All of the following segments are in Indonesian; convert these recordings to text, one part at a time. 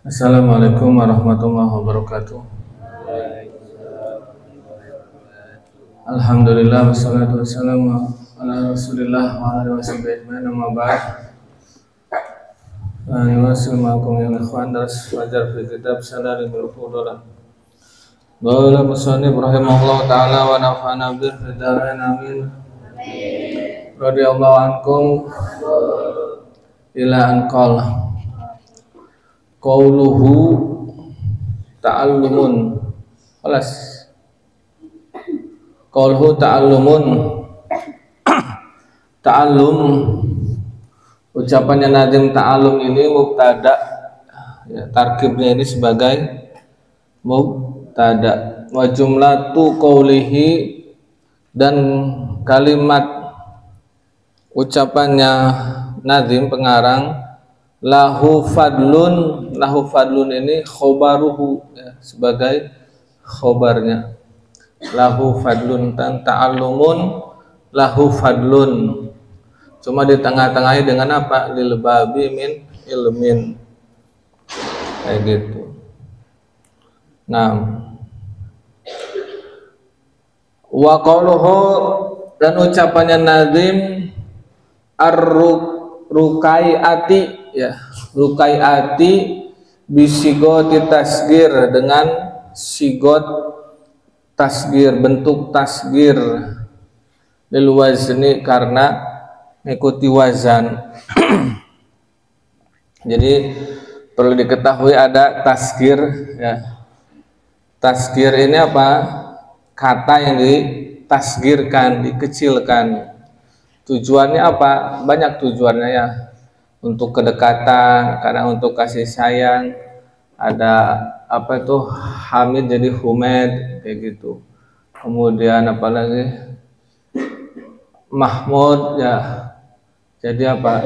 Assalamualaikum warahmatullahi wabarakatuh. Alhamdulillah wassalatu wassalamu ala Rasulillah wa ala washabihi ajmain, amma ba'd. Wassalamualaikum ya ikhwan, daras wajar fi kitab Salarul Fudalah. Qala musannif rahimahullah ta'ala wa nafa'ana bihi fid dharain amin. Radhiyallahu ankum ila an qala qauluhu ta'allumun. Khalas. Qauluhu ta'allumun. Ta'allum, ucapannya nazim ta'allum ini mubtada, ya, tarkibnya ini sebagai mubtada. Wa jumlatu qaulihi, dan kalimat ucapannya nazim pengarang lahu fadlun ini khobaruhu, ya, sebagai khobarnya. Lahu fadlun, dan ta'allumun lahu fadlun, cuma di tengah-tengahnya dengan apa? Lil babi min ilmin, kayak gitu. Nah, wa qauluhu, dan ucapannya nazim ar-rukaiati, ya, rukaiati bisigoti tasgir, dengan sigot tasgir, bentuk tasgir, lil wazni, karena mengikuti wazan. Jadi perlu diketahui ada tasgir, ya. Tasgir ini apa? Kata yang ditasgirkan, dikecilkan. Tujuannya apa? Banyak tujuannya, ya. Untuk kedekatan, karena untuk kasih sayang. Ada apa itu? Hamid jadi Humed, kayak gitu. Kemudian apa lagi? Mahmud, ya, jadi apa?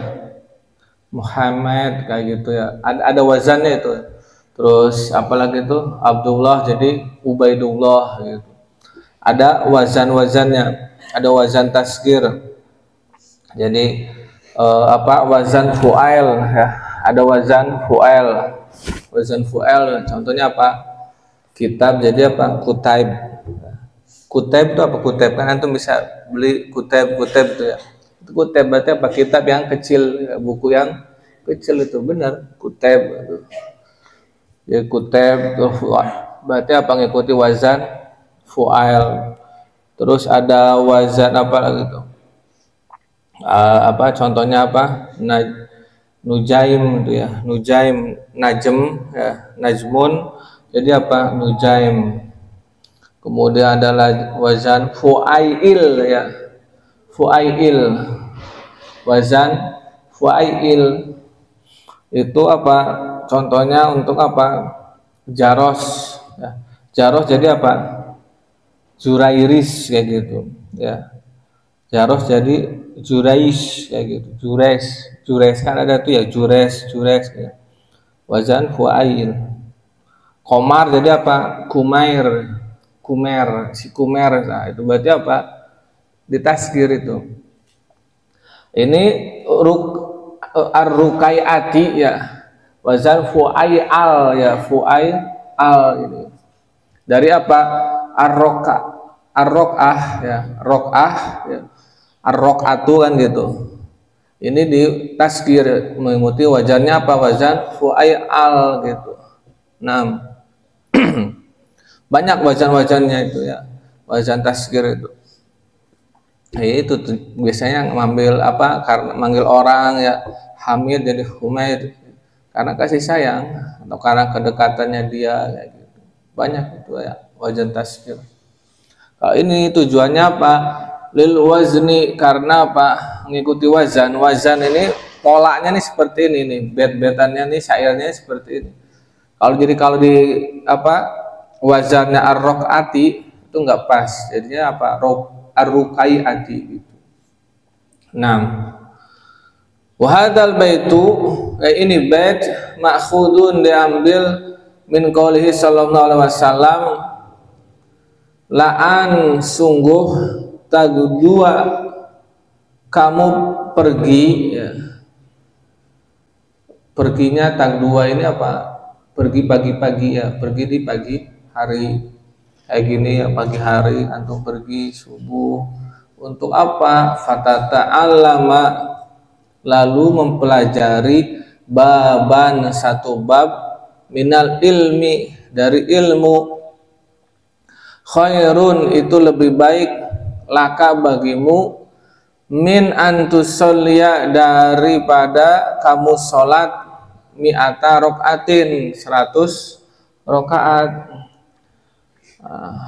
Muhammad, kayak gitu, ya. Ada wazannya itu. Terus apalagi itu? Abdullah jadi Ubaidullah, gitu. Ada wazan-wazannya. Ada wazan tasgir. Jadi wazan fu'ail, ya. Ada wazan fu'ail. Wazan fu'ail contohnya apa? Kitab jadi apa? Kutaib. Kutaib itu apa? Kutaib kan antum bisa beli kutaib itu, ya. Itu kutaib berarti apa? Kitab yang kecil, ya, buku yang kecil itu, benar kutaib itu. Ya, kutaib itu berarti apa? Ngikuti wazan fu'ail. Terus ada wazan apa lagi itu? Contohnya apa? Nujaim itu, ya. Nujaim, najm, ya. Najmun jadi apa? Nujaim. Kemudian ada wazan fu'ail, ya. Fu'ail, wazan fu'ail itu apa? Contohnya untuk apa? Jaros, ya. Jaros jadi apa? Jurairis, kayak gitu, ya. Jaros jadi jurais, kayak gitu. Jures kan ada tuh, ya, jures, ya. Wazan fu'ail. Komar jadi apa? Kumair, si kumer, nah, itu berarti apa? Ditasgir itu. Ini ar-rukaiati, ya, wazan fu'ail, ya, fu'ail ini. Dari apa? Ar-rok'ah, ya, rok'ah, ya. Ar-rok'atu kan gitu. Ini ditasgir mengikuti wazannya apa? Wazan fu'ail, gitu. Nah, banyak wazan-wazannya itu, ya, wazan tasgir itu. Nah, itu tuh, biasanya ngambil apa? Karena manggil orang, ya, Hamid jadi Humaid, karena kasih sayang atau karena kedekatannya dia, kayak gitu. Banyak itu, ya, wazan tasgir. Kalau ini tujuannya apa? Lil wazni, karena apa? Mengikuti wazan. Wazan ini polanya nih seperti ini nih, bet-betannya nih, syairnya seperti ini. Kalau di apa? Wazannya ar-rok'ati itu enggak pas, jadinya apa? Ar-rukaiati gitu. Nah, wahadal baitu, ini bait ma'khudun, diambil min qaulihi sallallahu alaihi wasallam, la'an, sungguh, tagdua, kamu pergi, ya. Perginya tagdua ini apa? pergi pagi-pagi ya, pergi di pagi hari kayak gini ya, pagi hari antum pergi subuh. Untuk apa? Fatata alama, lalu mempelajari baban, satu bab, minal ilmi, dari ilmu, khairun, itu lebih baik, laka, bagimu, min antusolya, daripada kamu sholat, mi'ata rokaatin, 100 rokaat.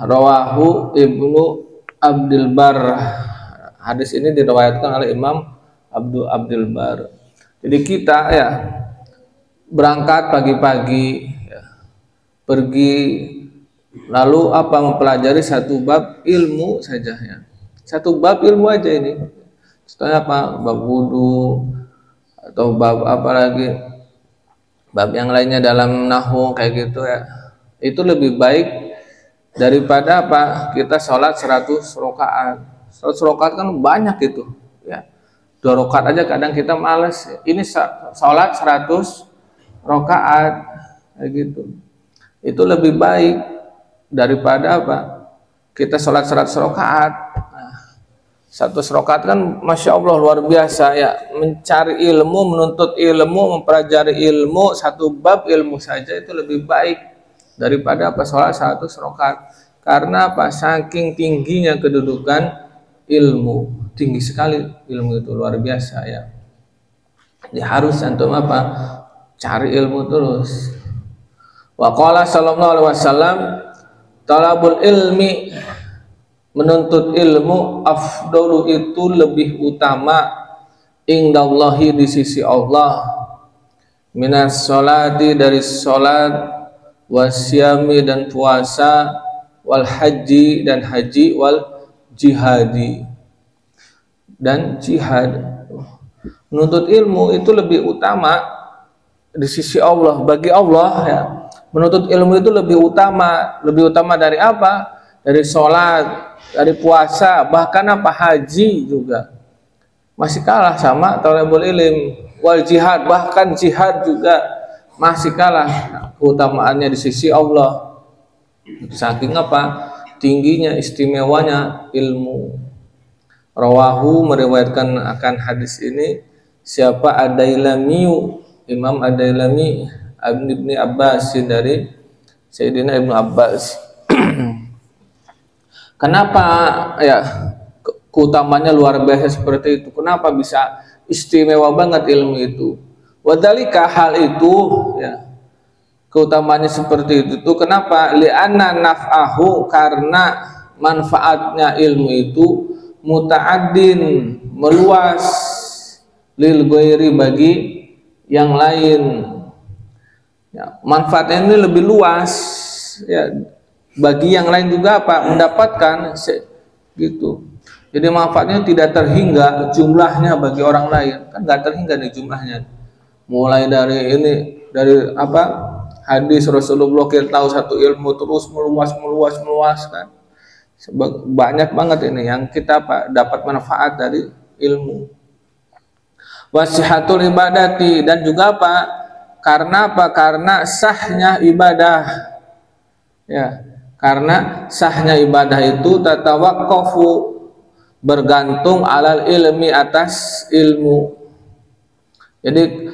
Rawahu Ibnu Abdul Bar. Hadis ini diriwayatkan oleh Imam Abdul Bar. Jadi kita ya berangkat pagi-pagi ya, pergi, lalu apa, mempelajari satu bab ilmu saja ya. Satu bab ilmu aja ini. Contohnya apa? Bab wudu atau bab apa lagi? Bab yang lainnya dalam nahwu kayak gitu ya. Itu lebih baik daripada apa? Kita sholat 100 rakaat. 100 rakaat kan banyak itu ya. 2 rakaat aja kadang kita males. Ini sholat 100 rakaat kayak gitu. Itu lebih baik daripada apa? Kita sholat 100 rakaat. Nah, 100 rakaat kan Masya Allah luar biasa ya. Mencari ilmu, menuntut ilmu, mempelajari ilmu, satu bab ilmu saja itu lebih baik daripada apa, sholat 100 rakaat. Karena apa? Saking tingginya kedudukan ilmu, tinggi sekali ilmu itu, luar biasa ya. Jadi harus antum apa? Cari ilmu terus. Wa qala sallallahu alaihi wasallam, talabul ilmi, menuntut ilmu, afdalu, itu lebih utama, indallahi, di sisi Allah, minas sholati, dari sholat, wasyami, dan puasa, wal haji, dan haji, wal jihadi, dan jihad. Menuntut ilmu itu lebih utama di sisi Allah, bagi Allah ya. Menuntut ilmu itu lebih utama dari apa? Dari sholat, dari puasa, bahkan apa, haji juga masih kalah sama talabul ilm. Wal jihad, bahkan jihad juga masih kalah keutamaannya di sisi Allah. Saking apa? Tingginya, istimewanya ilmu. Rawahu, meriwayatkan akan hadis ini siapa? Ad-Dailamiyu, Imam Ad-Dailami, Ibnu Abbas, dari Sayyidina Ibnu Abbas. Kenapa ya keutamanya luar biasa seperti itu? Kenapa bisa istimewa banget ilmu itu? Wadhalika, hal itu ya, keutamanya seperti itu. Kenapa? Li'anna naf'ahu, karena manfaatnya ilmu itu muta'addin, meluas, lil ghairi, bagi yang lain ya. Manfaatnya ini lebih luas ya, bagi yang lain juga apa? Mendapatkan gitu. Jadi manfaatnya tidak terhingga jumlahnya bagi orang lain, kan nggak terhingga nih jumlahnya. Mulai dari ini, dari apa, hadis Rasulullah, kita tahu satu ilmu terus meluas kan. Banyak banget ini yang kita apa, dapat manfaat dari ilmu. Wasihatul ibadati, dan juga apa? Karena apa? Karena sahnya ibadah ya. Karena sahnya ibadah itu tatawaqqafu, bergantung alal ilmi, atas ilmu. Jadi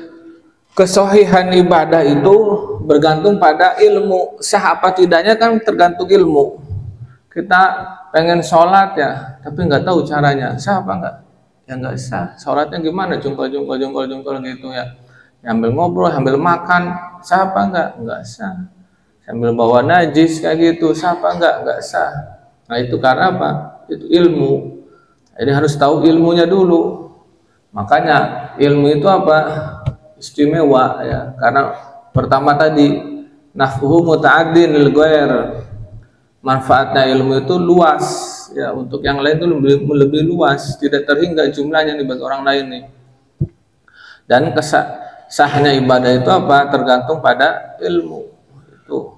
kesohihan ibadah itu bergantung pada ilmu. Sah apa tidaknya kan tergantung ilmu. Kita pengen sholat ya, tapi nggak tahu caranya, sah apa enggak? Ya nggak sah. Sholatnya gimana? Jungkol gitu ya. Sambil ngobrol, sambil makan, sah apa enggak? Enggak sah. Sambil bawa najis kayak gitu, sah apa enggak? Enggak sah. Nah itu karena apa? Itu ilmu. Jadi harus tahu ilmunya dulu. Makanya ilmu itu apa? Istimewa ya. Karena pertama tadi, naf'uhu muta'addin lil ghair. Manfaatnya ilmu itu luas ya, untuk yang lain itu lebih luas, tidak terhingga jumlahnya nih bagi orang lain nih. Dan sahnya ibadah itu apa? Tergantung pada ilmu. Itu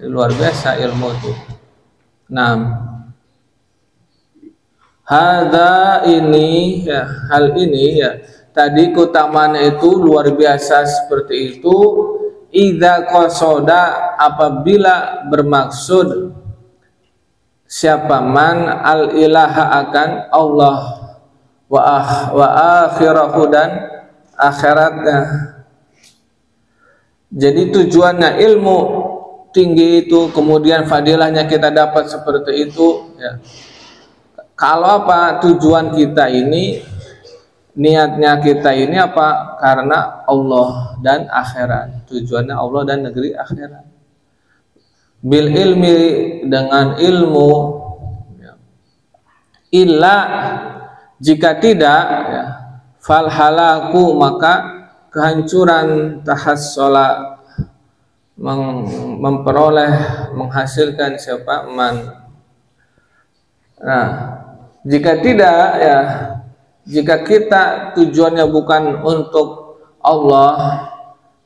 luar biasa ilmu itu. Nah, hal ini ya, tadi keutamaannya itu luar biasa seperti itu, idza qasada apabila bermaksud siapa man al ilaha akan Allah wa akhirahu dan akhiratnya. Jadi tujuannya ilmu tinggi itu, kemudian fadilahnya kita dapat seperti itu ya. Kalau apa tujuan kita ini, niatnya kita ini apa? Karena Allah dan akhirat. Tujuannya Allah dan negeri akhirat. Bil ilmi dengan ilmu ya. Illa jika tidak ya, fal halaku maka kehancuran tahassola memperoleh menghasilkan siapa man. Nah, jika tidak ya, jika kita tujuannya bukan untuk Allah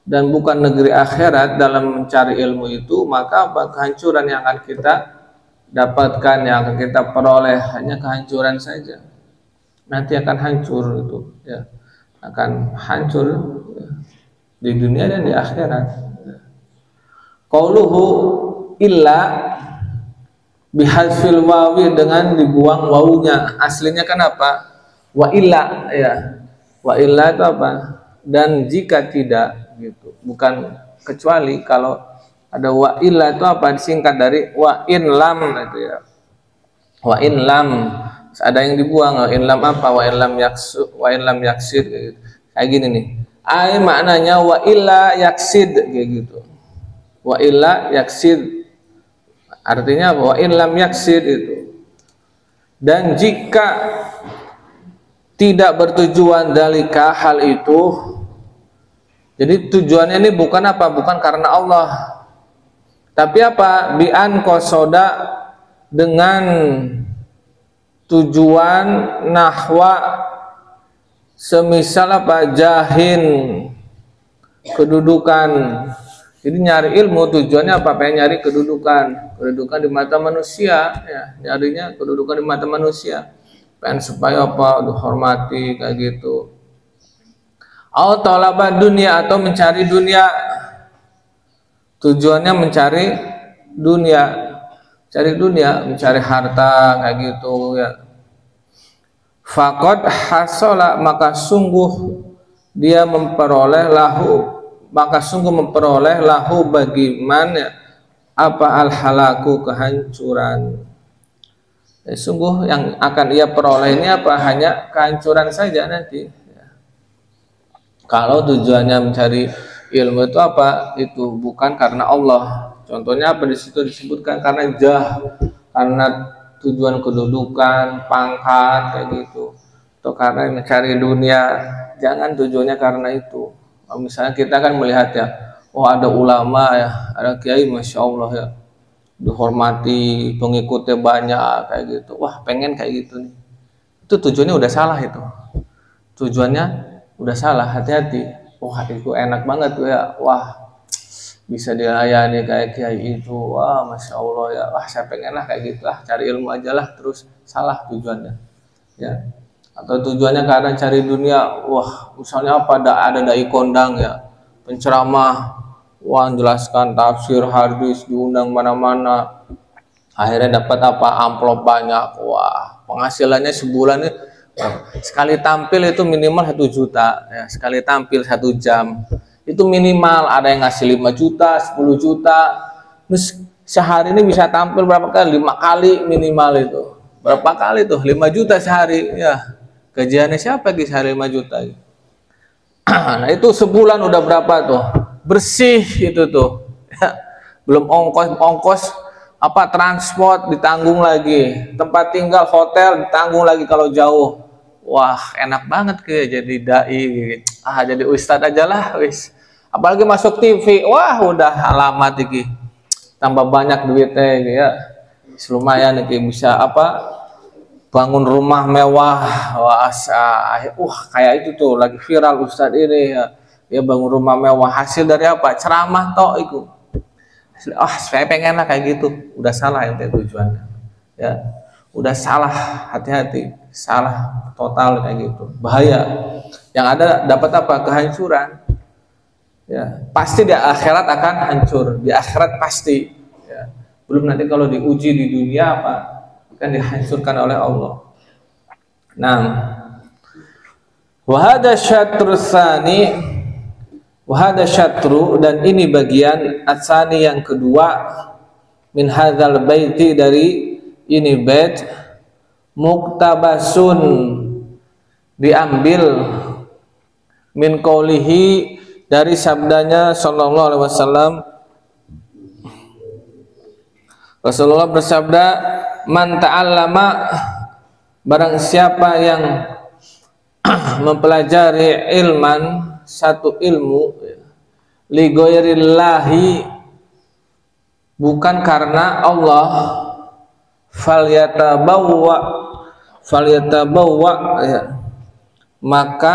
dan bukan negeri akhirat dalam mencari ilmu itu, maka apa kehancuran yang akan kita dapatkan, yang akan kita peroleh hanya kehancuran saja. Nanti akan hancur itu ya, akan hancur ya, di dunia dan di akhirat. Qauluhu illa bihadfil wawi dengan dibuang wawunya. Aslinya kan apa? Wa illa ya. Wa illa itu apa? Dan jika tidak gitu. Bukan kecuali. Kalau ada wa illa itu apa? Disingkat dari wa in lam itu ya. Wa in lam ada yang dibuang. Wa in lam apa? Wa in lam yaksu, wa in lam yaksid gitu. Kayak gini nih. Ai maknanya wa illa yaksid kayak gitu. Wa illa yaksid artinya bahwa in lam yaksid itu. Dan jika tidak bertujuan dalika hal itu, jadi tujuannya ini bukan apa? Bukan karena Allah, tapi apa? Bi'an qasoda dengan tujuan nahwa semisal apa? Jahin kedudukan. Jadi nyari ilmu tujuannya apa? Pengen nyari kedudukan di mata manusia ya, nyarinya kedudukan di mata manusia. Pengen supaya apa? Dihormati kayak gitu. Au talaba dunia atau mencari dunia. Tujuannya mencari dunia. Cari dunia, mencari harta kayak gitu ya. Faqad hasola maka sungguh dia memperoleh lahu, maka sungguh memperoleh lahu bagi man ya, apa al halaku kehancuran. Sungguh yang akan ia peroleh ini apa? Hanya kehancuran saja nanti ya. Kalau tujuannya mencari ilmu itu apa? Itu bukan karena Allah. Contohnya apa? Di situ disebutkan karena karena tujuan kedudukan, pangkat kayak gitu. Atau karena mencari dunia, jangan tujuannya karena itu. Misalnya kita kan melihat ya, oh ada ulama ya, ada kiai masya Allah ya, dihormati, pengikutnya banyak kayak gitu. Wah pengen kayak gitu nih. Itu tujuannya udah salah itu. Tujuannya udah salah, hati-hati. Wah itu enak banget tuh ya. Wah bisa dilayani kayak kiai itu. Wah masya Allah ya. Wah saya pengen lah kayak gitu lah. Cari ilmu aja lah. Terus salah tujuannya. Ya. Atau tujuannya karena cari dunia. Wah misalnya apa? Ada dai kondang ya, penceramah. Wah menjelaskan tafsir hadis, diundang mana-mana. Akhirnya dapat apa? Amplop banyak. Wah penghasilannya sebulan nih, sekali tampil itu minimal 1 juta ya, sekali tampil 1 jam itu minimal. Ada yang ngasih 5 juta, 10 juta. Terus sehari ini bisa tampil berapa kali? 5 kali minimal itu. Berapa kali tuh? 5 juta sehari ya. Gajiannya siapa di sehari 5 juta? Nah itu sebulan udah berapa tuh? Bersih itu tuh ya. Belum ongkos apa transport ditanggung lagi, tempat tinggal hotel ditanggung lagi kalau jauh. Wah enak banget kayak jadi dai, jadi ustadz aja lah wis. Apalagi masuk TV, wah udah alamat iki tambah banyak duitnya ya. Lumayan iki bisa apa? Bangun rumah mewah. Wah kayak itu tuh lagi viral ustadz ini ya. Dia bangun rumah mewah, hasil dari apa? Ceramah tok itu. Saya pengen lah kayak gitu. Udah salah yang tujuannya ya, udah salah, hati-hati, salah total kayak gitu, bahaya. Yang ada dapat apa? Kehancuran Ya, pasti di akhirat akan hancur, di akhirat pasti. Ya. Belum nanti kalau diuji di dunia apa akan dihancurkan oleh Allah. Nah, wahada syatru tsani, wahada syatru, dan ini bagian atsani yang kedua min hadzal baiti, dari ini bait, muktabasun, diambil min qaulihi, dari sabdanya sallallahu alaihi wasallam. Rasulullah bersabda, man ta'allama, barang siapa yang mempelajari ilman, satu ilmu, li ghairillahi, bukan karena Allah, falyatabawwa ya, maka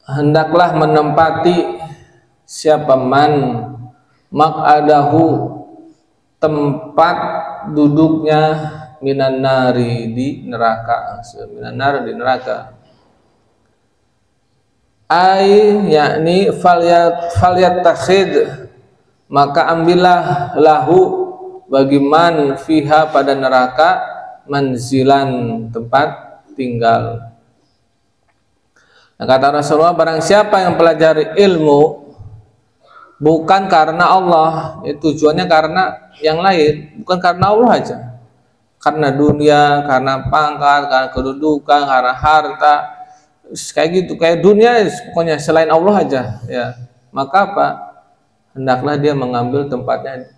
hendaklah menempati siapa man maq'adahu, tempat duduknya, minan nari, di neraka, minan nari, di neraka. Ai yakni falyattakhid, maka ambillah lahu bagi man fiha, pada neraka, manzilan, tempat tinggal. Nah, kata Rasulullah, barang siapa yang pelajari ilmu bukan karena Allah, tujuannya karena yang lain, bukan karena Allah aja, karena dunia, karena pangkat, karena kedudukan, karena harta, kayak gitu, kayak dunia, pokoknya selain Allah aja, ya, maka apa? Hendaklah dia mengambil tempatnya,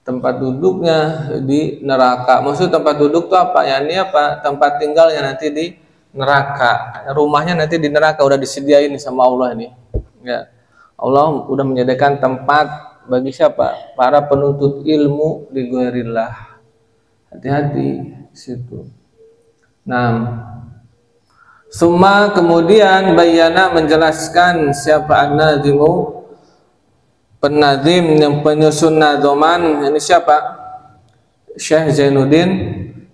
tempat duduknya di neraka. Maksud tempat duduk itu apa? Ya, ini apa? Tempat tinggalnya nanti di neraka, rumahnya nanti di neraka, udah disediain sama Allah ini. Ya, Allah udah menyediakan tempat bagi siapa? Para penuntut ilmu di ghairillah. Hati-hati situ. Nah, summa, kemudian bayana, menjelaskan siapa an-nadzimu, penazim yang penyusun nadzoman, ini siapa? Syekh Zainuddin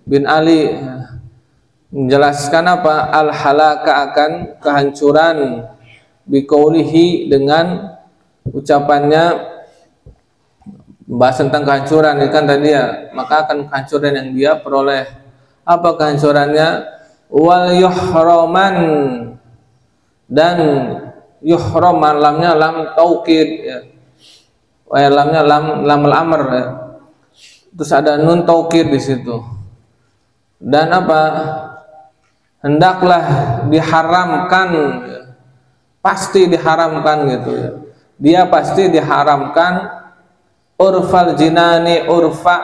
bin Ali, menjelaskan apa? Al-halaka, akan kehancuran, biqaulihi, dengan ucapannya, bahas tentang kehancuran ini kan tadi ya, maka akan kehancuran yang dia peroleh. Apa kehancurannya? Wal yuhraman, dan yuhram, lamnya lam taukid ya, lamnya lam al-amr ya. Terus ada nun taukid di situ. Dan apa? Hendaklah diharamkan ya. Pasti diharamkan gitu ya. Dia pasti diharamkan urfal jinani, urfa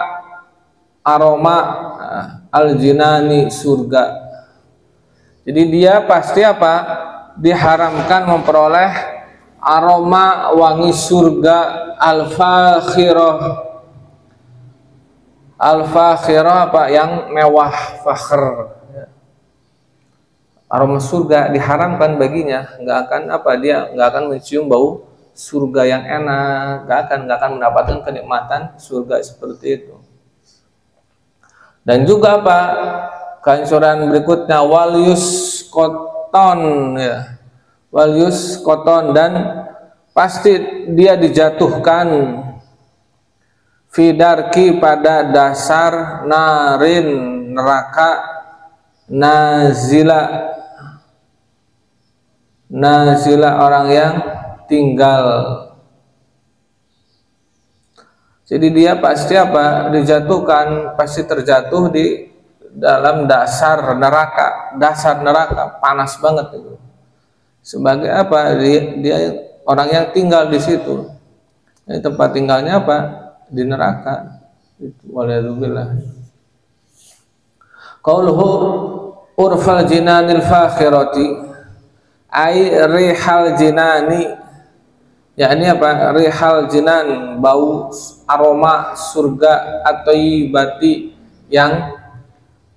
aroma al jinani, surga. Jadi dia pasti apa? Diharamkan memperoleh aroma wangi surga, al-fakhirah. Al-fakhirah apa? Yang mewah, fakhr. Aroma surga diharamkan baginya, nggak akan apa, dia nggak akan mencium bau surga yang enak, nggak akan mendapatkan kenikmatan surga seperti itu. Dan juga apa? Kehancuran berikutnya, walius koton ya, walius koton, dan pasti dia dijatuhkan fidarki, pada dasar narin, neraka, nazila, nazila, orang yang tinggal. Jadi dia pasti apa? Dijatuhkan, pasti terjatuh di dalam dasar neraka, panas banget itu. Sebagai apa? Dia orang yang tinggal di situ. Ini tempat tinggalnya apa? Di neraka. Itu waliyadzubillah. Qauluhu urfal jinanil fakhirati, ai rihal jinani, yakni apa? Rihal jinan, bau aroma surga, atau ibati, yang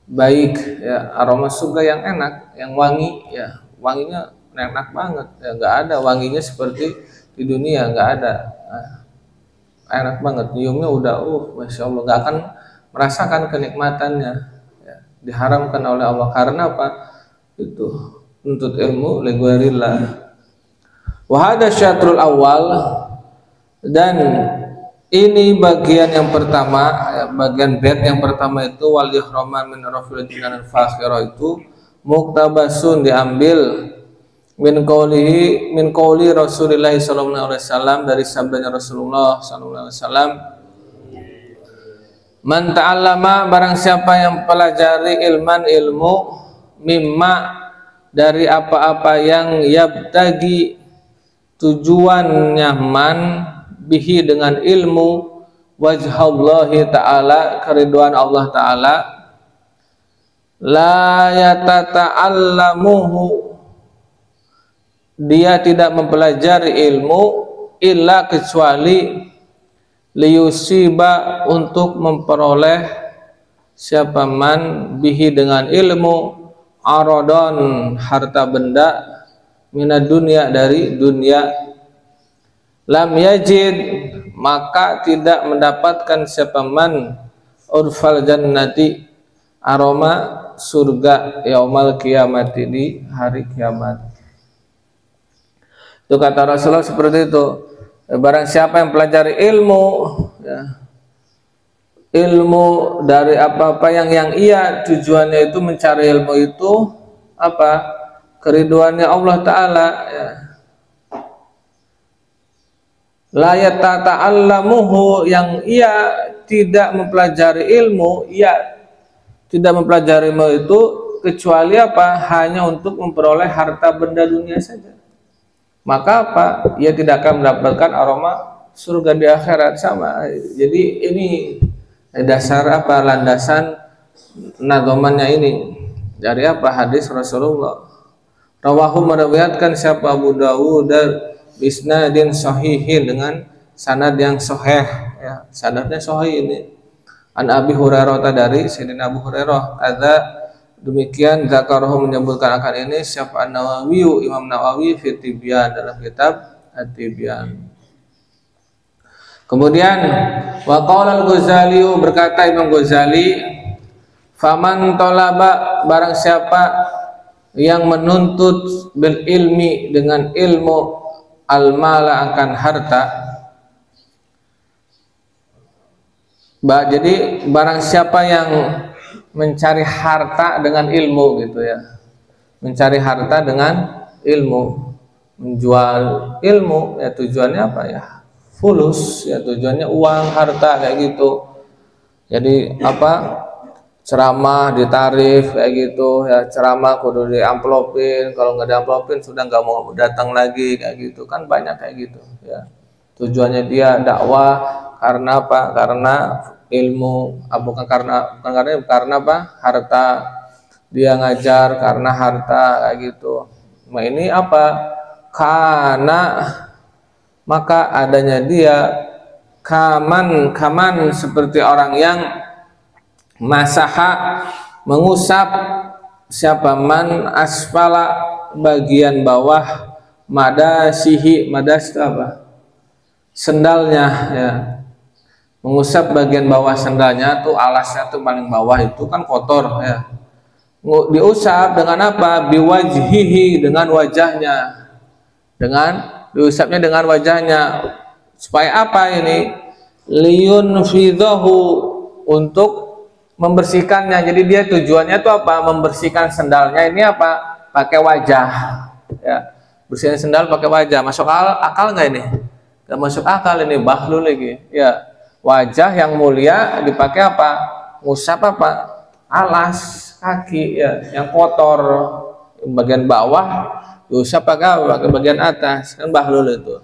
baik ya, aroma surga yang enak, yang wangi ya, wanginya enak banget ya, nggak ada wanginya seperti di dunia, nggak ada. Enak banget, nyiumnya udah masya Allah, nggak akan merasakan kenikmatannya ya, diharamkan oleh Allah. Karena apa? Itu untuk ilmu li ghairillah. Wa hadza syatrul awal, dan ini bagian yang pertama, bagian bait yang pertama itu wal ihraman min rafil jinan fakhira itu muktabasun, diambil min qauli Rasulullah sallallahu alaihi wasallam, dari sabdanya Rasulullah sallallahu alaihi wasallam, man ta'allama, barang siapa yang pelajari ilman, ilmu, mimma, dari apa-apa yang yabtagi, tujuannya man, bihi, dengan ilmu, wajhallahi ta'ala, keriduan Allah ta'ala, la yatata'allamuhu, dia tidak mempelajari ilmu, illa, kecuali, liyusiba, untuk memperoleh siapa man, bihi, dengan ilmu, aradon, harta benda, minad dunia, dari dunia, lam yajid, maka tidak mendapatkan siapa man, urfal jannati, aroma surga, yaumal kiamati, di hari kiamat. Itu kata Rasulullah seperti itu. Barang siapa yang pelajari ilmu, ya, ilmu dari apa-apa yang ia tujuannya itu mencari ilmu itu apa? Keriduannya Allah Ta'ala, ya. La yatata'allamuhu, yang ia tidak mempelajari ilmu, ia tidak mempelajari ilmu itu kecuali apa? Hanya untuk memperoleh harta benda dunia saja. Maka apa? Ia tidak akan mendapatkan aroma surga di akhirat. Sama. Jadi ini dasar apa? Landasan nagomannya ini dari apa? Hadis Rasulullah. Rawahu, meriwayatkan siapa? Abu Dawud bisnadin sahihin, dengan sanad yang sahih, ya, sanadnya sahih ini. An Abi Hurairah, dari Sayyidina Abu Hurairah, ada demikian zakarahu, menyebutkan akan ini siapa? An-Nawawi, Imam Nawawi, fi Tibyan, dalam kitab At-Tibyan. Kemudian wa qala al-Ghazali, berkata Imam Ghazali, faman talaba, barang siapa yang menuntut bil ilmi, dengan ilmu, al-mala, akan harta. Jadi barang siapa yang mencari harta dengan ilmu, gitu ya, mencari harta dengan ilmu, menjual ilmu, ya tujuannya apa? Ya fulus, ya tujuannya uang, harta, kayak gitu. Jadi apa? Ceramah ditarif, kayak gitu ya, ceramah kudu diamplopin, kalau nggak diamplopin sudah nggak mau datang lagi, kayak gitu kan, banyak kayak gitu ya. Tujuannya dia dakwah karena apa? Karena ilmu, bukan karena apa? Harta. Dia ngajar karena harta, kayak gitu. Nah ini apa? Karena maka adanya dia kaman seperti orang yang masaha, mengusap, siapa man, asfala, bagian bawah, madasihi, madas itu apa? Sendalnya, ya. Mengusap bagian bawah sendalnya tuh, alasnya tuh paling bawah itu kan kotor, ya. Diusap dengan apa? Biwajhihi, dengan wajahnya. Diusapnya dengan wajahnya. Supaya apa ini? Liyunfidhahu, untuk membersihkannya. Jadi dia tujuannya tuh apa? Membersihkan sendalnya ini apa? Pakai wajah, ya. Bersihin sendal pakai wajah. Masuk akal nggak ini? Nggak masuk akal ini, bahlul lagi, ya. Wajah yang mulia dipakai apa? Ngusap apa? Alas kaki, ya, yang kotor, bagian bawah diusap pakai bagian atas, kan bahlul itu.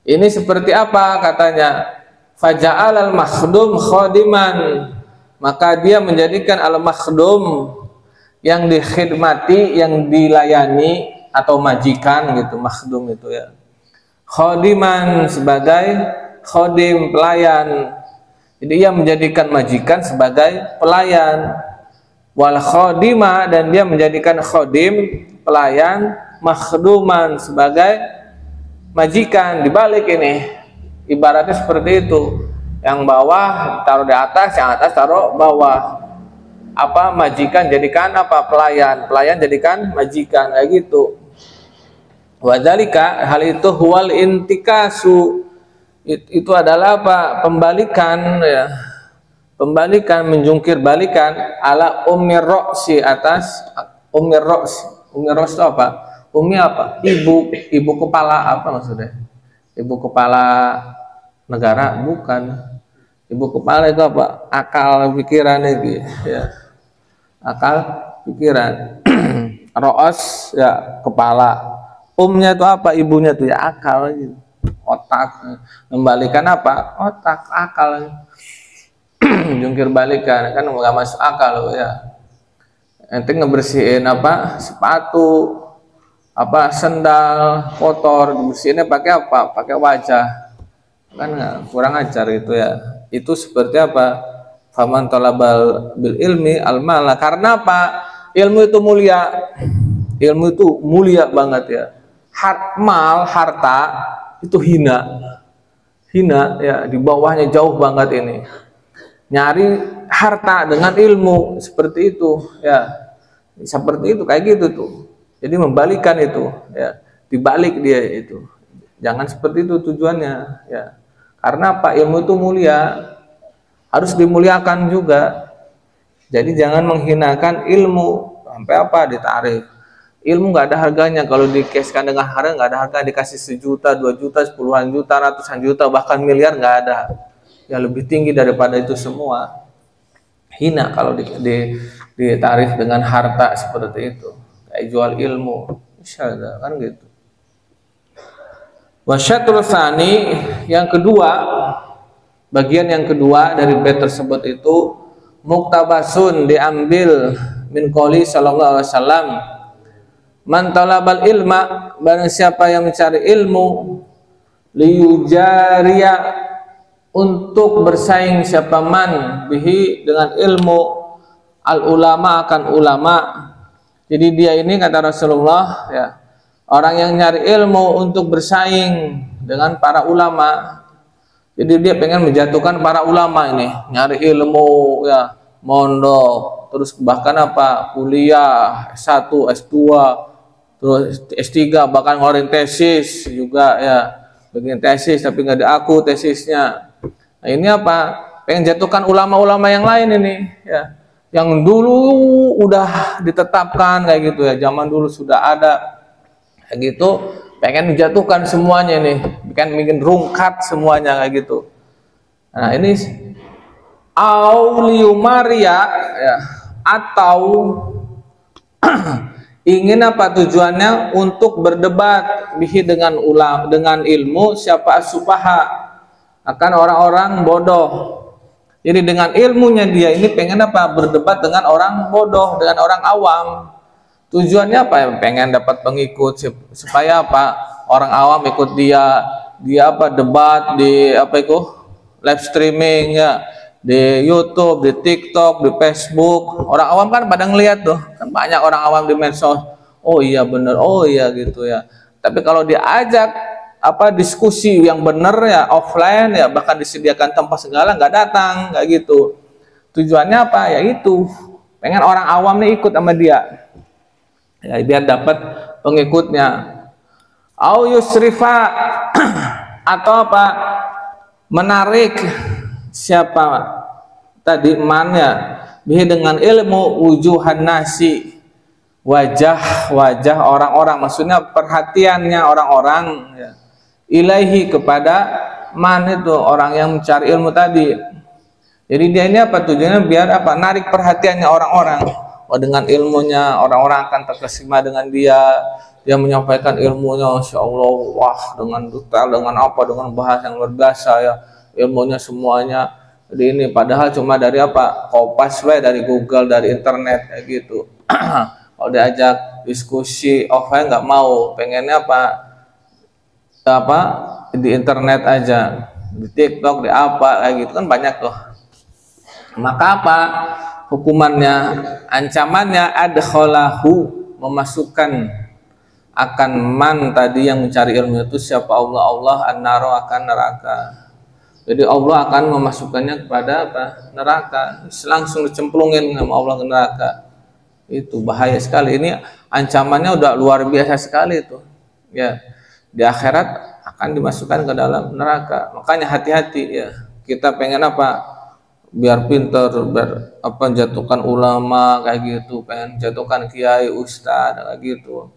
Ini seperti apa katanya? Faja'al al-makhdum khadiman, maka dia menjadikan al-makhdum, yang dikhidmati, yang dilayani atau majikan, gitu, makhdum itu, ya. Khadiman, sebagai khadim, pelayan. Jadi ia menjadikan majikan sebagai pelayan. Wal khadima, dan dia menjadikan khadim, pelayan, makhduman, sebagai majikan. Dibalik ini ibaratnya seperti itu, yang bawah taruh di atas, yang atas taruh bawah. Apa? Majikan jadikan apa? Pelayan, pelayan jadikan majikan, kayak gitu. Wadzalika, hal itu huwal intikasu, itu adalah apa? Pembalikan ya. Pembalikan, menjungkir balikan ala ummir roksi, atas ummir roksi. Ummir roksi itu apa? Umi apa? Ibu kepala, apa maksudnya? Ibu kepala negara? Bukan. Ibu kepala itu apa? Akal pikiran itu ya. Akal pikiran. Roos ya kepala. Umnya itu apa? Ibunya itu ya akal gitu. Otak. Membalikan apa? Otak, akal. Jungkir balikan kan nggak masuk akal loh ya. Ente ngebersihin apa? Sepatu, apa sendal kotor, dibersihinnya pakai apa? Pakai wajah. Kan kurang ajar itu ya. Itu seperti apa? Faman talabal bil ilmi al mala, karena apa? Ilmu itu mulia. Ilmu itu mulia banget ya. Harta itu hina. Hina ya, di bawahnya jauh banget ini. Nyari harta dengan ilmu seperti itu ya. Seperti itu, kayak gitu tuh. Jadi membalikan itu ya, dibalik dia itu. Jangan seperti itu tujuannya ya. Karena apa? Ilmu itu mulia, harus dimuliakan juga. Jadi jangan menghinakan ilmu sampai apa ditarik. Ilmu nggak ada harganya, kalau dikeskan dengan harga nggak ada harga, dikasih 1 juta, 2 juta, 10-an juta, ratusan juta, bahkan miliar nggak ada. Ya lebih tinggi daripada itu semua. Hina kalau ditarif dengan harta seperti itu. Kayak jual ilmu, insyaallah kan gitu. Wasyatrul tsani, yang kedua, bagian yang kedua dari bait tersebut itu muktabasun, diambil min qouli sallallahu alaihi wasallam, man talabal ilma, barang siapa yang mencari ilmu, liyujariya, untuk bersaing siapa man bihi, dengan ilmu, al ulama, akan ulama. Jadi dia ini kata Rasulullah ya, orang yang nyari ilmu untuk bersaing dengan para ulama. Jadi dia pengen menjatuhkan para ulama ini, nyari ilmu ya, mondok, terus bahkan apa, kuliah S1, S2, terus S3, bahkan ngeluarin tesis juga ya, bikin tesis tapi nggak diaku tesisnya. Nah ini apa? Pengen jatuhkan ulama-ulama yang lain ini ya, yang dulu udah ditetapkan kayak gitu ya, zaman dulu sudah ada kayak gitu, pengen menjatuhkan semuanya nih, bikin rungkat semuanya kayak gitu. Nah ini auliumaria ya, atau ingin apa tujuannya? Untuk berdebat bihi, dengan ilmu, siapa supaha, akan orang-orang bodoh. Jadi dengan ilmunya dia ini pengen apa? Berdebat dengan orang bodoh, dengan orang awam. Tujuannya apa? Pengen dapat pengikut supaya apa? Orang awam ikut dia apa, debat di apa itu, live streaming ya, di YouTube, di TikTok, di Facebook. Orang awam kan pada ngeliat tuh, kan banyak orang awam di medsos. Oh iya bener, oh iya gitu ya. Tapi kalau diajak apa diskusi yang bener ya, offline ya, bahkan disediakan tempat segala, nggak datang kayak gitu. Tujuannya apa? Ya itu pengen orang awam nih ikut sama dia ya, biar dapat pengikutnya. Au yusrifa, atau apa, menarik siapa tadi mannya bihi, dengan ilmu, wujuhan nasi, wajah orang-orang, maksudnya perhatiannya orang-orang ya, ilaihi, kepada man itu, orang yang mencari ilmu tadi. Jadi dia ini apa tujuannya? Biar apa? Narik perhatiannya orang-orang. Oh, dengan ilmunya orang-orang akan terkesima dengan dia. Dia menyampaikan ilmunya, Masya Allah, wah, dengan detail, dengan apa, dengan bahasa yang luar biasa ya, ilmunya semuanya. Jadi ini padahal cuma dari apa? Kopas dari Google, dari internet kayak gitu. Kalau diajak diskusi offline nggak mau, pengennya apa di internet aja, di TikTok, di apa kayak gitu kan banyak tuh. Maka apa hukumannya, ancamannya? Adkhalahu, memasukkan akan man tadi yang mencari ilmu itu, siapa Allah an-naro, akan neraka. Jadi Allah akan memasukkannya kepada apa? Neraka, langsung dicemplungin sama Allah ke neraka. Itu bahaya sekali, ini ancamannya udah luar biasa sekali tuh ya di akhirat akan dimasukkan ke dalam neraka. Makanya hati-hati ya. Kita pengen apa? Biar pinter, biar apa jatuhkan ulama kayak gitu, pengen jatuhkan kiai, ustadz kayak gitu.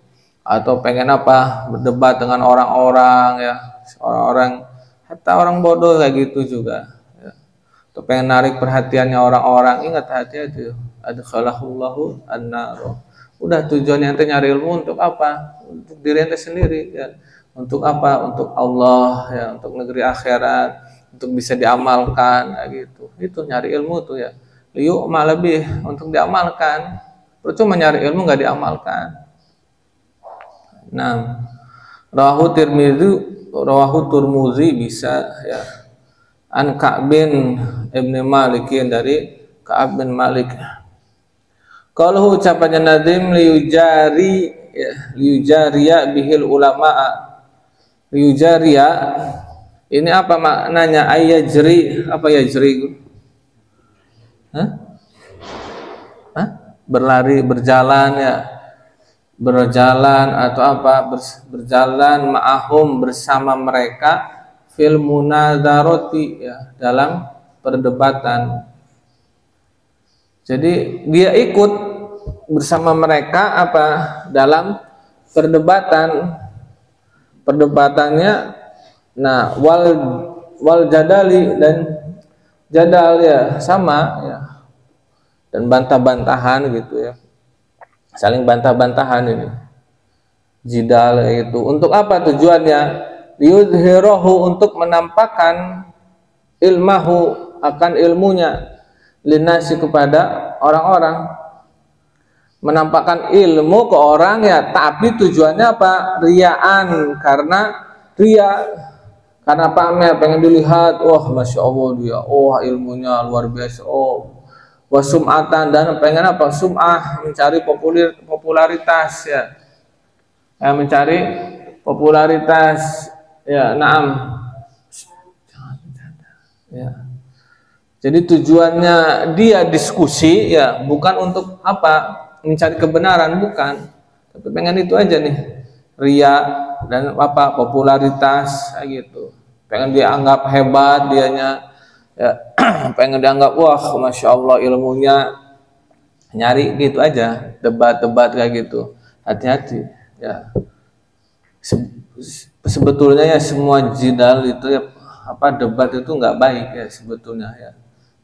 Atau pengen apa? Berdebat dengan orang-orang ya, orang-orang hatta orang bodoh kayak gitu juga. Ya. Atau pengen narik perhatiannya orang-orang, ingat hati-hati. Adkhalahullahu an-nar. Udah tujuannya ente nyari ilmu untuk apa? Untuk diri ente sendiri ya. Untuk apa? Untuk Allah ya, untuk negeri akhirat, untuk bisa diamalkan kayak gitu. Itu nyari ilmu tuh ya. Yuk malah lebih untuk diamalkan. Percuma nyari ilmu nggak diamalkan. Nah, rawahu Tirmidzi bisa ya. An Ka'b bin Ibn Malikin dari Ka'ab bin Malik. Kalau ucapannya Nadim liujariya bihil ulama. Liujariya ini apa maknanya? Ayajri, apa yajri? Berlari, berjalan ya. Berjalan atau apa? Berjalan ma'ahum bersama mereka fil munadarati ya, dalam perdebatan. Jadi dia ikut bersama mereka apa? Dalam perdebatan. Perdebatannya nah wal jadali dan jadal ya sama ya, dan bantah-bantahan gitu ya, saling bantah-bantahan ini jidal itu. Untuk apa tujuannya? Liyudhirahu, untuk menampakkan ilmahu, akan ilmunya, linasi, kepada orang-orang, menampakkan ilmu ke orang ya, tapi tujuannya apa? Riaan, karena ria, karena pamer, pengen dilihat, wah masya Allah dia, oh ilmunya luar biasa, oh wasum'atan, dan pengen apa? Sum'ah, mencari popularitas ya, mencari popularitas ya, naam ya. Jadi tujuannya dia diskusi ya, bukan untuk apa? Mencari kebenaran, bukan, tapi pengen itu aja nih, ria dan apa? Popularitas kayak gitu, pengen dianggap hebat dianya ya, pengen dianggap wah masya Allah ilmunya, nyari gitu aja, debat-debat kayak gitu. Hati-hati ya. Sebetulnya ya semua jidal itu ya, apa, debat itu nggak baik ya sebetulnya ya.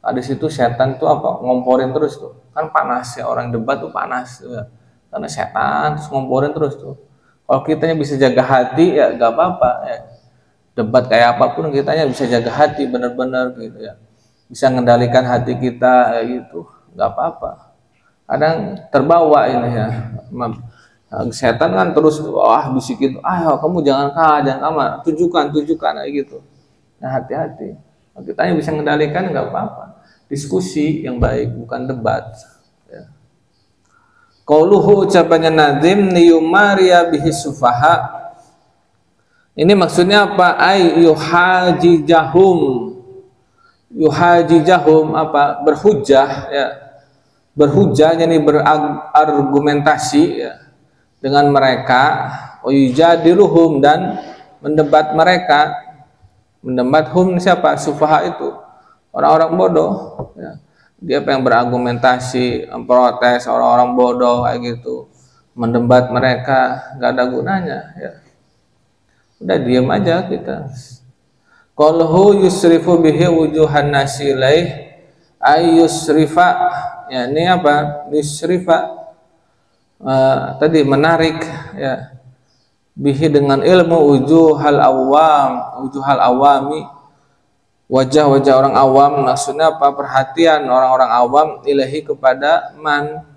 Di situ setan tuh apa, ngomporin terus tuh, kan panas ya, orang debat tuh panas tuh ya, karena setan terus ngomporin terus tuh. Kalau kitanya bisa jaga hati ya gak apa-apa ya. Debat kayak apapun kitanya bisa jaga hati bener-bener gitu ya, bisa mengendalikan hati kita ya gitu, gak apa-apa. Kadang terbawa ini ya, setan kan terus wah bisikin, kamu jangan kalah, tunjukkan kayak gitu. Nah hati-hati, kitanya bisa mengendalikan nggak apa-apa, diskusi yang baik, bukan debat ya. Qauluhu, ucapannya Nazim, niyumariya bihi sufaha, ini maksudnya apa? Ay yuhajijahum apa? Berhujjah ya, berhujjah yani berargumentasi ya dengan mereka, yujadiluhum, dan mendebat mereka. Mendebat hum siapa? Sufaha itu orang-orang bodoh ya. Dia pengen berargumentasi, memprotes orang-orang bodoh kayak gitu, mendebat mereka, nggak ada gunanya ya. Udah diam aja kita. Qalhu yusrifu bihi wujuhan nasilaih, ay yusrifa ya, ini apa? Yusrifa tadi menarik ya, bihi dengan ilmu, wujuhal awami, wajah-wajah orang awam, maksudnya apa? Perhatian orang-orang awam, ilahi, kepada man,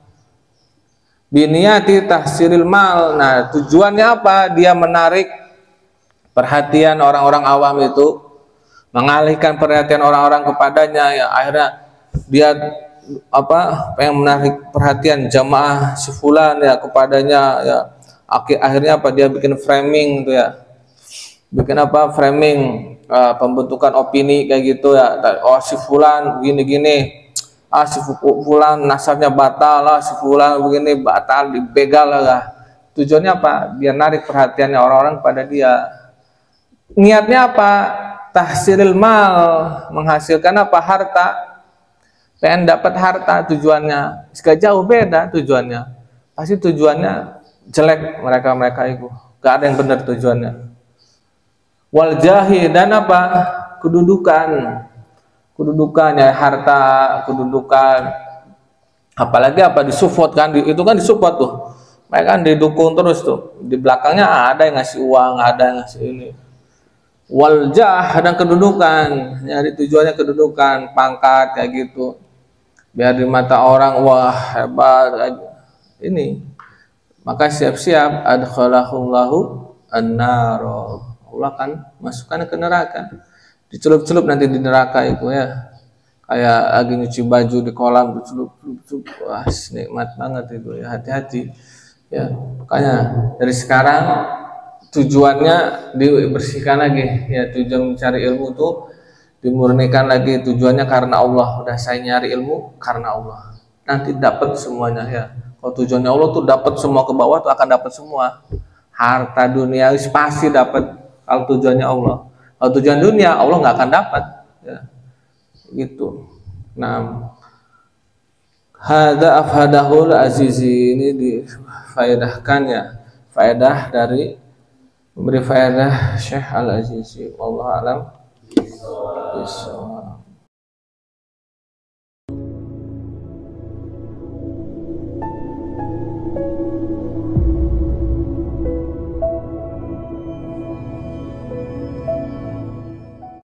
biniyati tahsiril mal. Nah tujuannya apa? Dia menarik perhatian orang-orang awam itu, mengalihkan perhatian orang-orang kepadanya ya, akhirnya dia apa? Pengen menarik perhatian jamaah sifulan ya kepadanya ya. Akhirnya apa? Dia bikin framing itu ya, bikin apa? Framing, pembentukan opini kayak gitu ya. Oh si fulan begini-gini, si fulan nasabnya batal lah, si fulan begini batal, dibegal lah. Tujuannya apa? Biar narik perhatiannya orang-orang pada dia. Niatnya apa? Tahsilil mal, menghasilkan apa? Harta. Pengen dapat harta tujuannya. Gak jauh beda tujuannya. Pasti tujuannya jelek mereka itu. Gak ada yang benar tujuannya. Wal jahi, dan apa? Kedudukannya, harta, kedudukan. Apalagi apa? Disupport kan? Itu kan disupport tuh. Mereka kan didukung terus tuh. Di belakangnya ada yang ngasih uang, ada yang ngasih ini. Wal jah, dan kedudukan. Nyari tujuannya kedudukan, pangkat kayak gitu. Biar di mata orang, wah hebat. Ini. Maka siap-siap adkhalahullahu an-naro. Allah kan masukkan ke neraka. Dicelup-celup nanti di neraka itu ya. Kayak lagi nyuci baju di kolam, dicelup-celup. Wah, nikmat banget itu ya. Hati-hati. Ya, makanya dari sekarang tujuannya dibersihkan lagi ya. Tujuan mencari ilmu itu dimurnikan lagi, tujuannya karena Allah. Udah saya nyari ilmu karena Allah, nanti dapat semuanya ya. Kalau tujuannya Allah tuh dapat semua, ke bawah tuh akan dapat semua. Harta dunia pasti dapat kalau tujuannya Allah. Kalau tujuan dunia Allah nggak akan dapat ya. Gitu. Nah, hada afhadahul azizi, ini difaedahkan ya. Faedah dari memberi faedah Syekh Al-Azizi. Wallahu a'lam bishawab.